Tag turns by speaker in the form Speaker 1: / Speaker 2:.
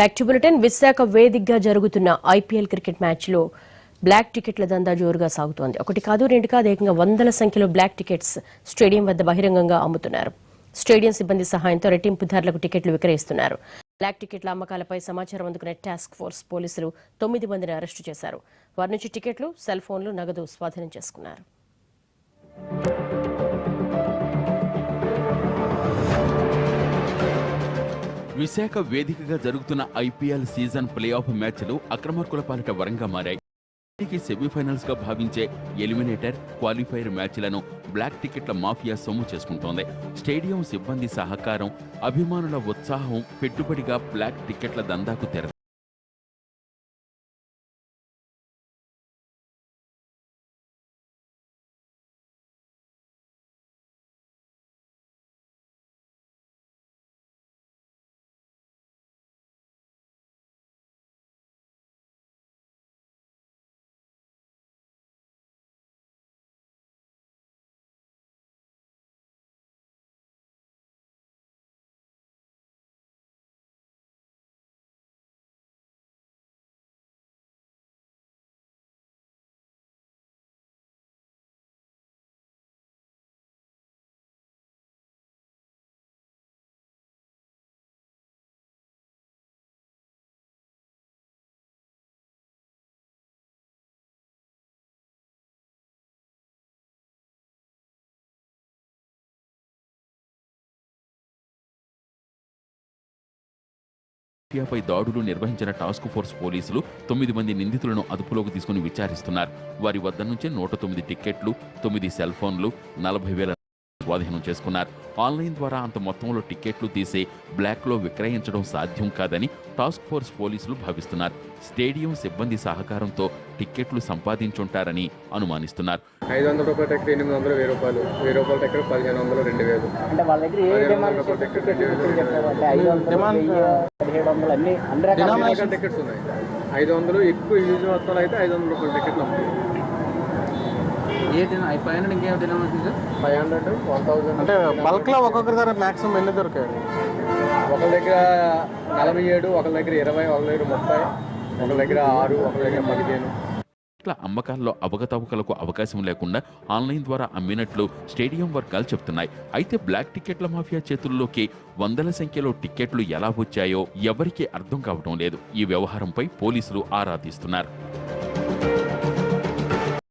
Speaker 1: Back bulletin Visakha వేదికగా జరుగుతున్న IPL cricket match లో బ్లాక్ టికెట్ల దందా జోరుగా సాగుతోంది. ఒకటి కాదు రెండు కాదు ఏకంగా వందల సంఖ్యలో బ్లాక్ టికెట్స్ స్టేడియం వద్ద బహిరంగంగా అమ్ముతున్నారు. స్టేడియం సిబ్బంది సహాయంతో రెట్టింపు ధరలకు టికెట్లు విక్రయిస్తున్నారు. బ్లాక్ టికెట్ల అమ్మకాలపై సమాచారం అందుకునే టాస్క్ ఫోర్స్ పోలీసులు 9 మందిని అరెస్టు చేశారు. వారి నుంచి టికెట్లు, సెల్ ఫోన్లు, నగదు స్వాధీనం చేసుకున్నారు.
Speaker 2: విశాఖ వేదికగా జరుగుతున్న ఐపీఎల్ సీజన్ ప్లే ఆఫ్ మ్యాచ్లు అక్రమార్కుల పాలిట వరంగా మారాయి. సెమీఫైనల్స్ గా భావించే ఎలిమినేటర్, క్వాలిఫైర్ మ్యాచ్లను బ్లాక్ టికెట్ల మాఫియా సొమ్ము చేసుకుంటోంది. స్టేడియం సిబ్బంది సహకారం, అభిమానుల ఉత్సాహం పెట్టుబడిగా బ్లాక్ టికెట్ల దందాకు తెర. పై దాడులు నిర్వహించిన టాస్క్ ఫోర్స్ పోలీసులు 9 మంది నిందితులను అదుపులోకి తీసుకుని విచారిస్తున్నారు. వారి వద్ద నుంచి 109 టిక్కెట్లు, 9 సెల్ ఫోన్లు, 40,000 స్వాధీనం చేసుకున్నారు. ఆన్లైన్ ద్వారా అంత మొత్తంలో టిక్కెట్లు తీసి బ్లాక్లో విక్రయించడం సాధ్యం కాదని టాస్క్ ఫోర్స్ పోలీసులు భావిస్తున్నారు. స్టేడియం సిబ్బంది సహకారంతో టిక్కెట్లు సంపాదించుంటారని అనుమానిస్తున్నారు.
Speaker 3: 500 రూపాయల టికెట్ 800, 1000 రూపాయలు, 1000 రూపాయల టికెట్ 1500, 2000.
Speaker 4: అంటే వాళ్ళ దగ్గర ఏ డిమాండ్ టికెట్ చెప్పారంటే 500
Speaker 3: టికెట్స్ ఉన్నాయి. 500 ఎక్కువ యూజ్ మొత్తంలో అయితే 500 రూపాయల టికెట్లు అమ్ముతాయి.
Speaker 4: 500 ఇంకేం డినామినేషన్ సార్?
Speaker 3: 500, 1000.
Speaker 5: అంటే బల్క్ లో ఒక్కొక్కరి దగ్గర మాక్సిమం ఎన్ని దొరికాయి?
Speaker 3: ఒకరి దగ్గర 47, ఒకరి దగ్గర 20, ఒకరి దగ్గర 30, ఒకరి దగ్గర 6, ఒకరి దగ్గర 15.
Speaker 2: ఇట్లా అమ్మకాల్లో అవకతవకలకు అవకాశం లేకుండా ఆన్లైన్ ద్వారా అమ్మినట్లు స్టేడియం వర్గాలు చెబుతున్నాయి. అయితే బ్లాక్ టికెట్ల మాఫియా చేతుల్లోకి వందల సంఖ్యలో టిక్కెట్లు ఎలా వచ్చాయో ఎవరికీ అర్థం కావడం లేదు. ఈ వ్యవహారంపై పోలీసులు ఆరా తీస్తున్నారు.